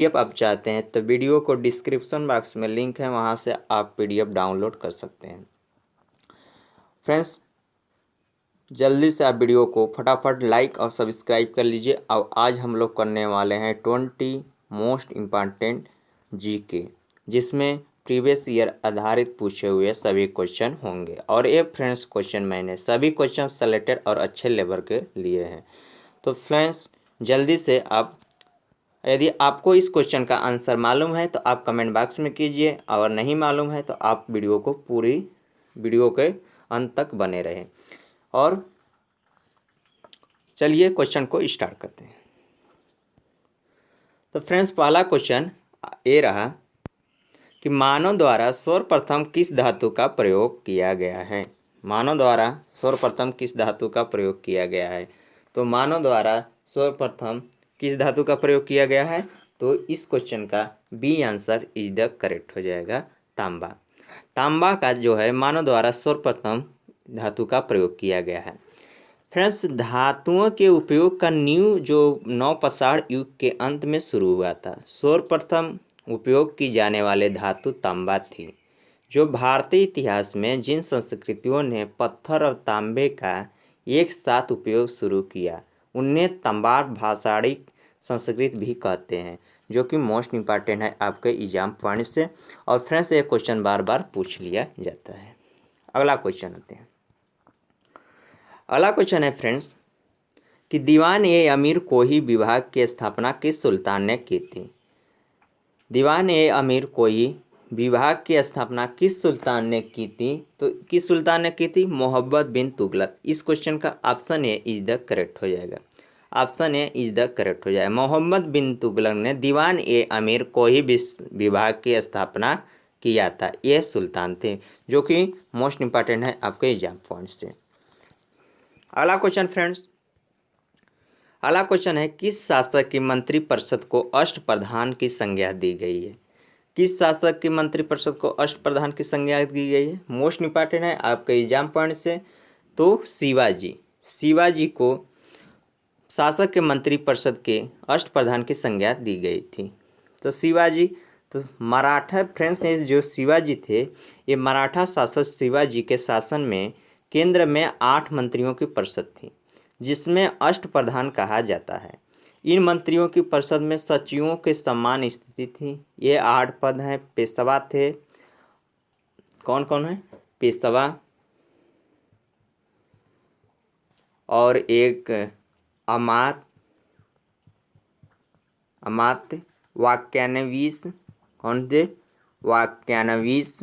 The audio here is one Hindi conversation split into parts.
पीडीएफ आप चाहते हैं तो वीडियो को डिस्क्रिप्शन बॉक्स में लिंक है, वहां से आप पीडीएफ डाउनलोड कर सकते हैं। फ्रेंड्स, जल्दी से आप वीडियो को फटाफट लाइक और सब्सक्राइब कर लीजिए। अब आज हम लोग करने वाले हैं 20 मोस्ट इम्पॉर्टेंट जीके, जिसमें प्रीवियस ईयर आधारित पूछे हुए सभी क्वेश्चन होंगे। और ये फ्रेंड्स क्वेश्चन मैंने सभी क्वेश्चन सेलेक्टेड और अच्छे लेवल के लिए हैं। तो फ्रेंड्स, जल्दी से आप, यदि आपको इस क्वेश्चन का आंसर मालूम है तो आप कमेंट बॉक्स में कीजिए, और नहीं मालूम है तो आप वीडियो को पूरी वीडियो के अंत तक बने रहें। और चलिए क्वेश्चन को स्टार्ट करते हैं। तो फ्रेंड्स, पहला क्वेश्चन ये रहा कि मानव द्वारा सर्वप्रथम किस धातु का प्रयोग किया गया है। मानव द्वारा सर्वप्रथम किस धातु का प्रयोग किया गया है। तो मानव द्वारा सर्वप्रथम किस धातु का प्रयोग किया गया है, तो इस क्वेश्चन का B answer is the correct हो जाएगा, तांबा। तांबा का जो है मानव द्वारा सर्वप्रथम धातु का प्रयोग किया गया है। फ्रेंड्स, धातुओं के उपयोग का न्यू जो नवपाषाण युग के अंत में शुरू हुआ था। सर्वप्रथम उपयोग की जाने वाले धातु तांबा थी। जो भारतीय इतिहास में जिन संस्कृतियों ने पत्थर और तांबे का एक साथ उपयोग शुरू किया, उन्हें तांबार भाषाणिक संस्कृत भी कहते हैं, जो कि मोस्ट इम्पॉर्टेंट है आपके एग्जाम पॉइंट से। और फ्रेंड्स, ये क्वेश्चन बार बार पूछ लिया जाता है। अगला क्वेश्चन आते हैं। अगला क्वेश्चन है फ्रेंड्स कि दीवान ए अमीर कोही विभाग की स्थापना किस सुल्तान ने की थी। दीवान ए अमीर कोही विभाग की स्थापना किस सुल्तान ने की थी। तो किस सुल्तान ने की थी, मोहम्मद बिन तुगलक। इस क्वेश्चन का option A is the correct हो जाएगा। Option A is the correct हो जाएगा। मोहम्मद बिन तुगलक ने दीवान ए अमीर कोही विभाग की स्थापना किया था। ये सुल्तान थे, जो कि मोस्ट इंपॉर्टेंट है आपके एग्जाम पॉइंट से। अगला क्वेश्चन फ्रेंड्स, अगला क्वेश्चन है किस शासक की मंत्रिपरिषद को अष्टप्रधान की संज्ञा दी गई है। किस शासक की मंत्रिपरिषद को अष्टप्रधान की संज्ञा दी गई है, मोस्ट इंपॉर्टेंट है आपके एग्जाम पॉइंट से। तो शिवाजी, शिवाजी को शासक के मंत्रिपरिषद के अष्टप्रधान की संज्ञा दी गई थी। तो शिवाजी, तो मराठा फ्रेंड्स, जो शिवाजी थे, ये मराठा शासक शिवाजी के शासन में केंद्र में 8 मंत्रियों की परिषद थी, जिसमें अष्टप्रधान कहा जाता है। इन मंत्रियों की परिषद में सचिवों के समान स्थिति थी। ये 8 पद हैं। पेशवा थे, कौन कौन है, पेशवा, और एक अमात्य, वाक्यान्वीस, कौन थे, वाक्यान्वीस,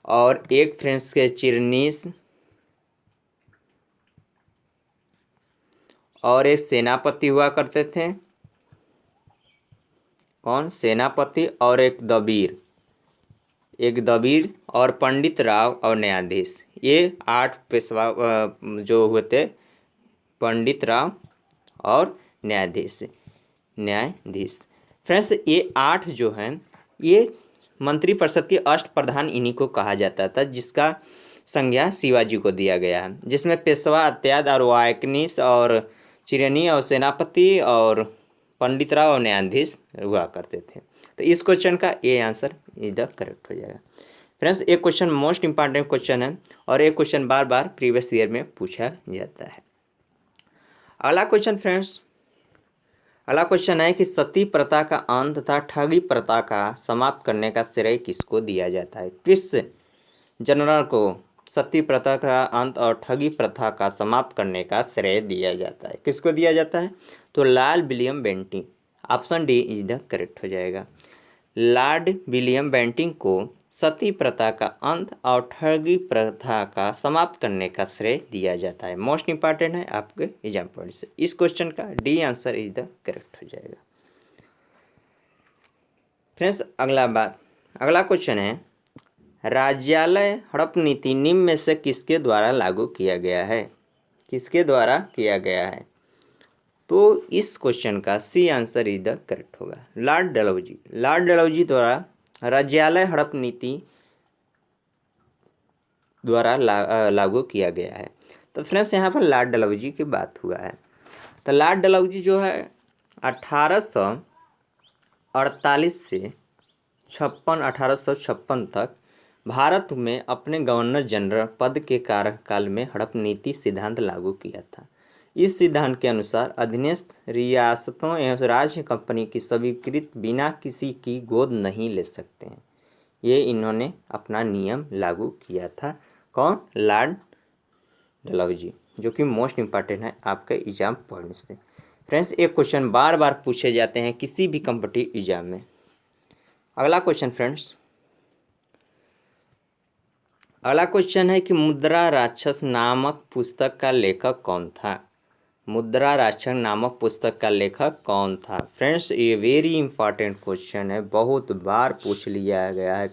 और एक फ्रेंड्स के चिरनीस, और एक सेनापति हुआ करते थे, कौन, सेनापति, और एक दबीर, और पंडित राव और न्यायाधीश। ये 8 पेशवा जो हुए थे, पंडित राव और न्यायाधीश। फ्रेंड्स, ये 8 जो हैं, ये मंत्रिपरिषद के अष्टप्रधान इन्हीं को कहा जाता था, जिसका संज्ञा शिवाजी को दिया गया है, जिसमें पेशवा, अत्याद और वायकनीस और चिरनी और सेनापति और पंडित राव और न्यायाधीश हुआ करते थे। तो इस क्वेश्चन का ए आंसर इधर करेक्ट हो जाएगा। फ्रेंड्स, एक क्वेश्चन मोस्ट इंपॉर्टेंट क्वेश्चन है, और एक क्वेश्चन बार बार प्रीवियस ईयर में पूछा जाता है। अगला क्वेश्चन फ्रेंड्स, अगला क्वेश्चन है कि सती प्रथा का अंत तथा ठगी प्रथा का समाप्त करने का श्रेय किसको दिया जाता है। किस जनरल को सती प्रथा का अंत और ठगी प्रथा का समाप्त करने का श्रेय दिया जाता है, किसको दिया जाता है। तो Lord William Bentinck. Option D is the correct हो जाएगा। लॉर्ड विलियम बेंटिंक को सती प्रथा का अंत और ठगी प्रथा का समाप्त करने का श्रेय दिया जाता है। मोस्ट इंपॉर्टेंट है आपके एग्जाम पॉइंट से। इस क्वेश्चन का D answer is the correct हो जाएगा। फ्रेंड्स, अगला क्वेश्चन है राज्यालय हड़प नीति निम्न में से किसके द्वारा लागू किया गया है। किसके द्वारा किया गया है। तो इस क्वेश्चन का C answer is the correct होगा, लॉर्ड डलहौजी। लॉर्ड डलहौजी द्वारा राज्यालय हड़प नीति द्वारा लागू किया गया है। तो फ्रेंड्स, यहाँ पर लॉर्ड डलहौजी की बात हुआ है। तो लॉर्ड डलहौजी जो है 1848 से 1856 तक भारत में अपने गवर्नर जनरल पद के कार्यकाल में हड़प नीति सिद्धांत लागू किया था। इस सिद्धांत के अनुसार अधीनस्थ रियासतों एवं राज्य कंपनी की स्वीकृति बिना किसी की गोद नहीं ले सकते हैं। ये इन्होंने अपना नियम लागू किया था। कौन? लॉर्ड डलहौजी, जो कि मोस्ट इम्पॉर्टेंट है आपके एग्जाम पॉइंट से। फ्रेंड्स, एक क्वेश्चन बार बार पूछे जाते हैं किसी भी कॉम्पिटिटिव एग्जाम में। अगला क्वेश्चन फ्रेंड्स, अगला क्वेश्चन है कि मुद्रा राक्षस नामक पुस्तक का लेखक कौन था? मुद्रा राक्षस नामक पुस्तक का लेखक कौन था? फ्रेंड्स, ये वेरी इंपॉर्टेंट क्वेश्चन है, बहुत बार पूछ लिया गया है।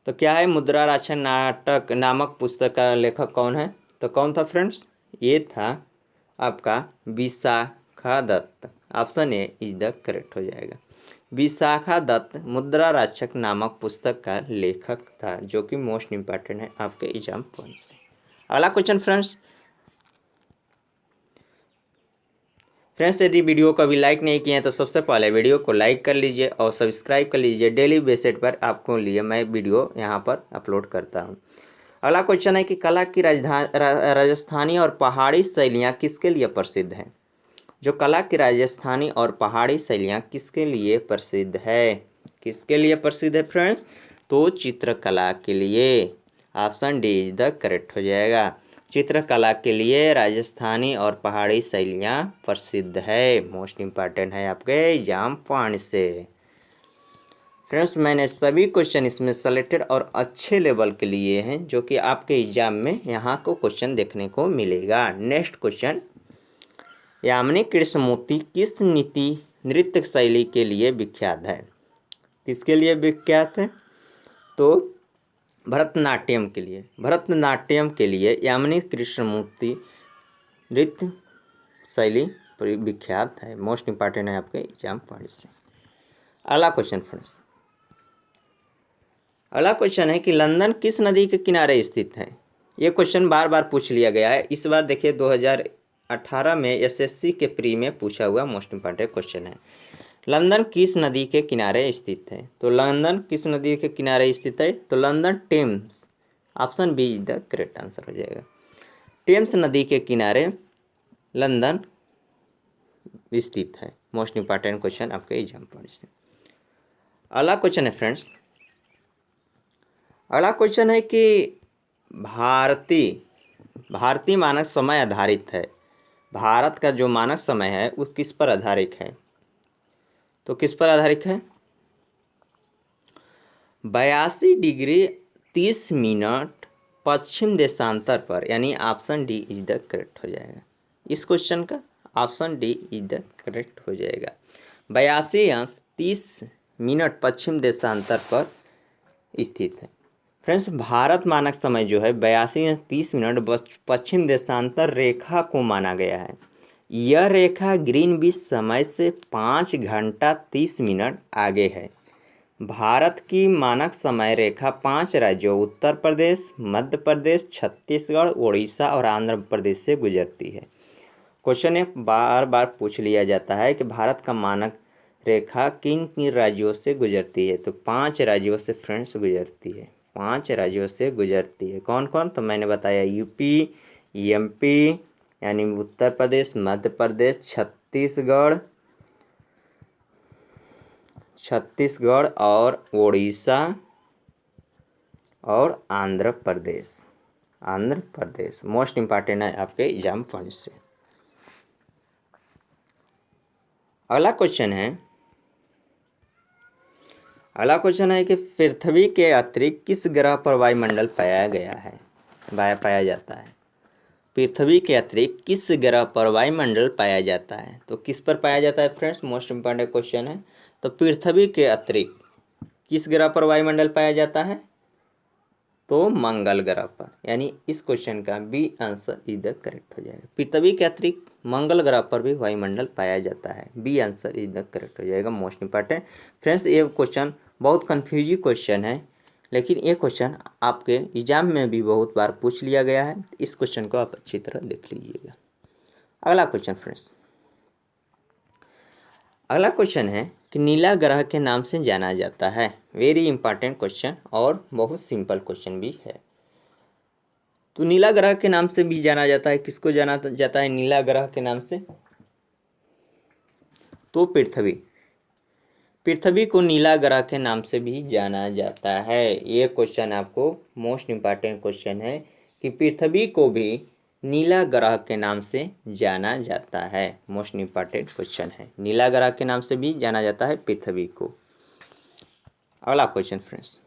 तो क्या है मुद्रा राक्षस नाटक नामक पुस्तक का लेखक कौन है? तो कौन था फ्रेंड्स? ये था आपका Vishakha Datt. Option A is the correct हो जाएगा। विशाखा दत्त मुद्रा राक्षस नामक पुस्तक का लेखक था, जो कि मोस्ट इम्पॉर्टेंट है आपके एग्जाम पॉइंट से। अगला क्वेश्चन फ्रेंड्स, यदि वीडियो को अभी लाइक नहीं किए हैं तो सबसे पहले वीडियो को लाइक कर लीजिए और सब्सक्राइब कर लीजिए। डेली बेसिस पर आपको लिए मैं वीडियो यहाँ पर अपलोड करता हूँ। अगला क्वेश्चन है कि कला की राजस्थानी और पहाड़ी शैलियाँ किसके लिए प्रसिद्ध हैं? जो कला की राजस्थानी और पहाड़ी शैलियाँ किसके लिए प्रसिद्ध है? किसके लिए प्रसिद्ध है फ्रेंड्स? तो चित्रकला के लिए। Option D is the correct हो जाएगा। चित्रकला के लिए राजस्थानी और पहाड़ी शैलियाँ प्रसिद्ध है, मोस्ट इम्पॉर्टेंट है आपके एग्जाम पॉइंट से। फ्रेंड्स, मैंने सभी क्वेश्चन इसमें सेलेक्टेड और अच्छे लेवल के लिए हैं, जो कि आपके एग्जाम में यहाँ को क्वेश्चन देखने को मिलेगा। नेक्स्ट क्वेश्चन, यामिनी कृष्णमूर्ति किस नृत्य शैली के लिए विख्यात है? किसके लिए विख्यात है? तो भरतनाट्यम के लिए। भरतनाट्यम के लिए यामिनी कृष्णमूर्ति नृत्य शैली विख्यात है, मोस्ट इम्पॉर्टेंट है आपके एग्जाम पॉइंट से। अगला क्वेश्चन फ्रेंड्स, अगला क्वेश्चन है कि लंदन किस नदी के किनारे स्थित है? ये क्वेश्चन बार बार पूछ लिया गया है। इस बार देखिए 2018 में एसएससी के प्री में पूछा हुआ मोस्ट इम्पॉर्टेंट क्वेश्चन है। लंदन किस नदी के किनारे स्थित है? तो लंदन किस नदी के किनारे स्थित है? तो London Thames. Option B is the correct answer हो जाएगा। टेम्स नदी के किनारे लंदन स्थित है, मोस्ट इम्पॉर्टेंट क्वेश्चन आपके एग्जाम पॉइंट से। अगला क्वेश्चन है फ्रेंड्स, अगला क्वेश्चन है कि भारतीय मानक समय आधारित है। भारत का जो मानक समय है वो किस पर आधारित है? तो किस पर आधारित है? 82 डिग्री 30 मिनट पश्चिम देशांतर पर, यानी option D is the correct हो जाएगा। इस क्वेश्चन का option D is the correct हो जाएगा। 82 / 30 मिनट पश्चिम देशांतर पर स्थित है। फ्रेंड्स, भारत मानक समय जो है 82 / 30 मिनट पश्चिम देशांतर रेखा को माना गया है। यह रेखा ग्रीनविच समय से 5 घंटा 30 मिनट आगे है। भारत की मानक समय रेखा 5 राज्यों उत्तर प्रदेश, मध्य प्रदेश, छत्तीसगढ़, उड़ीसा और आंध्र प्रदेश से गुजरती है। क्वेश्चन एक बार बार पूछ लिया जाता है कि भारत का मानक रेखा किन किन राज्यों से गुजरती है? तो 5 राज्यों से फ्रेंड्स गुजरती है। 5 राज्यों से गुजरती है। कौन कौन? तो मैंने बताया यूपी, एमपी यानी उत्तर प्रदेश, मध्य प्रदेश, छत्तीसगढ़ और उड़ीसा और आंध्र प्रदेश। मोस्ट इम्पॉर्टेंट है आपके एग्जाम पॉइंट से। अगला क्वेश्चन है कि पृथ्वी के अतिरिक्त किस ग्रह पर वायुमंडल पाया जाता है? पृथ्वी के अतिरिक्त किस ग्रह पर वायुमंडल पाया जाता है? तो किस पर पाया जाता है फ्रेंड्स? मोस्ट इम्पॉर्टेंट क्वेश्चन है। तो पृथ्वी के अतिरिक्त किस ग्रह पर वायुमंडल पाया जाता है? तो मंगल ग्रह पर, यानी इस क्वेश्चन का B answer is the correct हो जाएगा। पृथ्वी के अतिरिक्त मंगल ग्रह पर भी वायुमंडल पाया जाता है। B answer is the correct हो जाएगा, मोस्ट इंपॉर्टेंट। फ्रेंड्स, ये क्वेश्चन बहुत कन्फ्यूजिंग क्वेश्चन है, लेकिन ये क्वेश्चन आपके एग्जाम में भी बहुत बार पूछ लिया गया है। इस क्वेश्चन को आप अच्छी तरह देख लीजिएगा। अगला क्वेश्चन फ्रेंड्स, अगला क्वेश्चन है कि नीला ग्रह के नाम से जाना जाता है। वेरी इंपॉर्टेंट क्वेश्चन और बहुत सिंपल क्वेश्चन भी है। तो नीला ग्रह के नाम से भी जाना जाता है, किसको जाना जाता है नीला ग्रह के नाम से? तो पृथ्वी को नीला ग्रह के नाम से भी जाना जाता है। ये क्वेश्चन आपको मोस्ट इंपॉर्टेंट क्वेश्चन है कि पृथ्वी को भी नीला ग्रह के नाम से जाना जाता है। मोस्ट इंपॉर्टेंट क्वेश्चन है, नीला ग्रह के नाम से भी जाना जाता है पृथ्वी को। अगला क्वेश्चन फ्रेंड्स,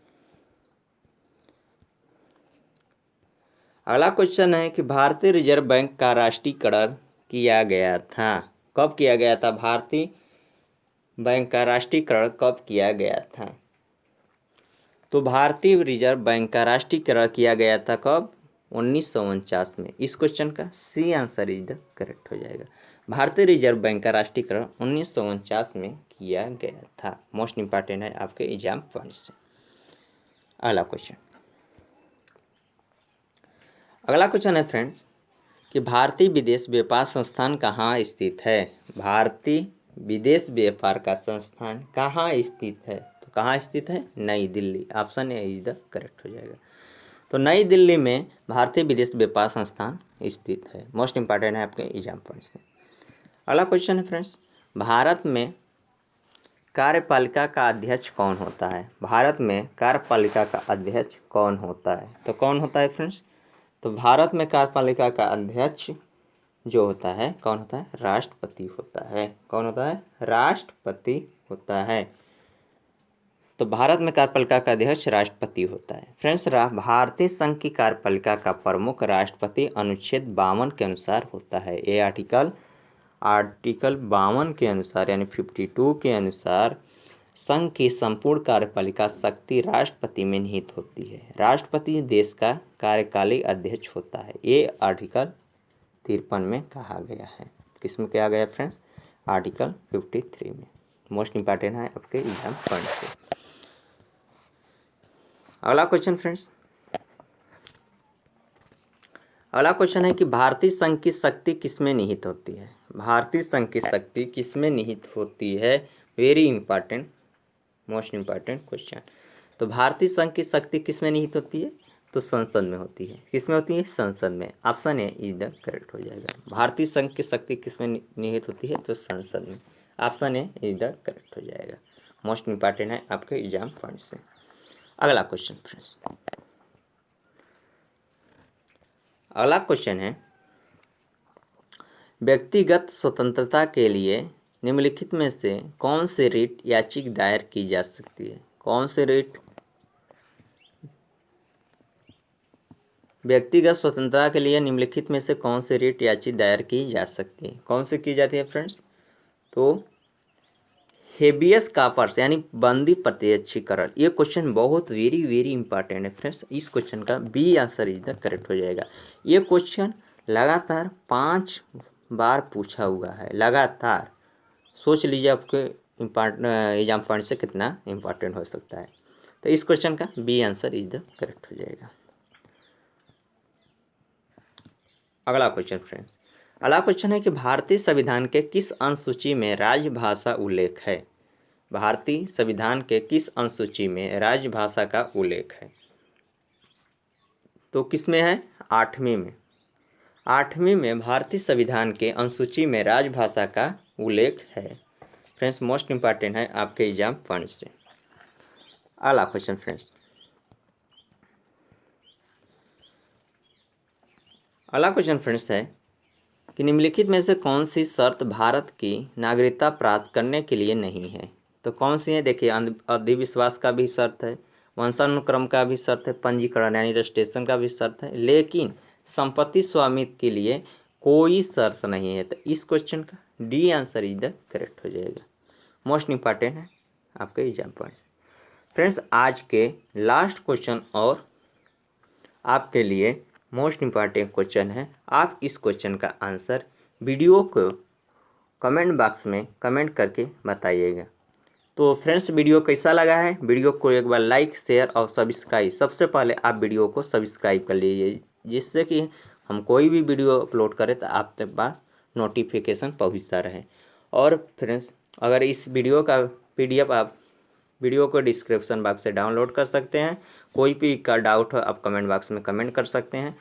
अगला क्वेश्चन है कि भारतीय रिजर्व बैंक का राष्ट्रीयकरण किया गया था। कब किया गया था? भारतीय बैंक का राष्ट्रीयकरण कब किया गया था? तो भारतीय रिजर्व बैंक का राष्ट्रीयकरण किया गया था कब? 1949 में। इस क्वेश्चन का C answer is the correct हो जाएगा। भारतीय रिजर्व बैंक का राष्ट्रीयकरण 1949 में किया गया था। मोस्ट इंपॉर्टेंट है आपके एग्जाम पॉइंट से। अगला क्वेश्चन है फ्रेंड्स कि भारतीय विदेश व्यापार संस्थान कहाँ स्थित है? भारतीय विदेश व्यापार का संस्थान कहाँ स्थित है? तो कहाँ स्थित है? नई Delhi. Option A is the correct हो जाएगा। तो नई दिल्ली में भारतीय विदेश व्यापार संस्थान स्थित है। मोस्ट इंपॉर्टेंट है आपके एग्जाम पॉइंट से। अगला क्वेश्चन है फ्रेंड्स, भारत में कार्यपालिका का अध्यक्ष कौन होता है? भारत में कार्यपालिका का अध्यक्ष कौन होता है? तो कौन होता है फ्रेंड्स? तो भारत में कार्यपालिका का अध्यक्ष जो होता है कौन होता है? राष्ट्रपति होता है। कौन होता है? राष्ट्रपति होता है। तो भारत में कार्यपालिका का अध्यक्ष राष्ट्रपति होता है। फ्रेंड्स, भारतीय संघ की कार्यपालिका का प्रमुख राष्ट्रपति अनुच्छेद 52 के अनुसार होता है। ये आर्टिकल 52 के अनुसार यानी 52 के अनुसार संघ की संपूर्ण कार्यपालिका शक्ति राष्ट्रपति में निहित होती है। राष्ट्रपति देश का कार्यकारी अध्यक्ष होता है। ये आर्टिकल 53 में कहा गया है। किसमें कहा गया फ्रेंड्स? आर्टिकल 53 में। मोस्ट इंपॉर्टेंट है आपके एग्जाम पॉइंट से। अगला क्वेश्चन फ्रेंड्स, अगला क्वेश्चन है कि भारतीय संघ की शक्ति किसमें निहित होती है? भारतीय संघ की शक्ति किसमें निहित होती है? Very important, most important question. तो भारतीय संघ की शक्ति किसमें निहित होती है? तो संसद में होती है। किसमें होती है? संसद में। Option A is the correct हो जाएगा। भारतीय संघ की शक्ति किसमें निहित होती है? तो संसद में। Option A is the correct हो जाएगा। मोस्ट इंपॉर्टेंट है आपके एग्जाम पॉइंट से। अगला क्वेश्चन फ्रेंड्स, अगला क्वेश्चन है व्यक्तिगत स्वतंत्रता के लिए निम्नलिखित में से कौन से रिट याचिका दायर की जा सकती है? कौन से रिट व्यक्तिगत स्वतंत्रता के लिए निम्नलिखित में से कौन से रिट याचिका दायर की जा सकती है? कौन से की जाती है फ्रेंड्स? तो हेबियस कॉर्पस यानी बंदी प्रत्यक्षीकरण। ये क्वेश्चन बहुत वेरी इंपॉर्टेंट है फ्रेंड्स। इस क्वेश्चन का B answer is the correct हो जाएगा। ये क्वेश्चन लगातार 5 बार पूछा हुआ है लगातार। सोच लीजिए आपके एग्जाम पॉइंट से कितना इंपॉर्टेंट हो सकता है। तो इस क्वेश्चन का B answer is the correct हो जाएगा। अगला क्वेश्चन फ्रेंड्स, अगला क्वेश्चन है कि भारतीय संविधान के किस अनुसूची में राजभाषा उल्लेख है? भारतीय संविधान के किस अनुसूची में राजभाषा का उल्लेख है? तो किसमें है? 8वीं में। 8वीं में भारतीय संविधान के अनुसूची में राजभाषा का उल्लेख है। फ्रेंड्स, मोस्ट इंपॉर्टेंट है आपके एग्जाम पॉइंट से। अगला क्वेश्चन फ्रेंड्स, अगला क्वेश्चन फ्रेंड्स है कि निम्नलिखित में से कौन सी शर्त भारत की नागरिकता प्राप्त करने के लिए नहीं है? तो कौन सी है? देखिए, अंधविश्वास का भी शर्त है, वंशानुक्रम का भी शर्त है, पंजीकरण यानी रजिस्ट्रेशन का भी शर्त है, लेकिन संपत्ति स्वामित्व के लिए कोई शर्त नहीं है। तो इस क्वेश्चन का D answer is the correct हो जाएगा। मोस्ट इंपॉर्टेंट है आपके एग्जाम पॉइंट्स। फ्रेंड्स, आज के लास्ट क्वेश्चन और आपके लिए मोस्ट इंपॉर्टेंट क्वेश्चन है। आप इस क्वेश्चन का आंसर वीडियो को कमेंट बॉक्स में कमेंट करके बताइएगा। तो फ्रेंड्स, वीडियो कैसा लगा है? वीडियो को एक बार लाइक, शेयर और सब्सक्राइब, सबसे पहले आप वीडियो को सब्सक्राइब कर लीजिए, जिससे कि हम कोई भी वीडियो अपलोड करें तो आपके पास नोटिफिकेशन पहुंचता रहे। और फ्रेंड्स, अगर इस वीडियो का PDF आप वीडियो को डिस्क्रिप्शन बॉक्स से डाउनलोड कर सकते हैं। कोई भी का डाउट हो आप कमेंट बॉक्स में कमेंट कर सकते हैं।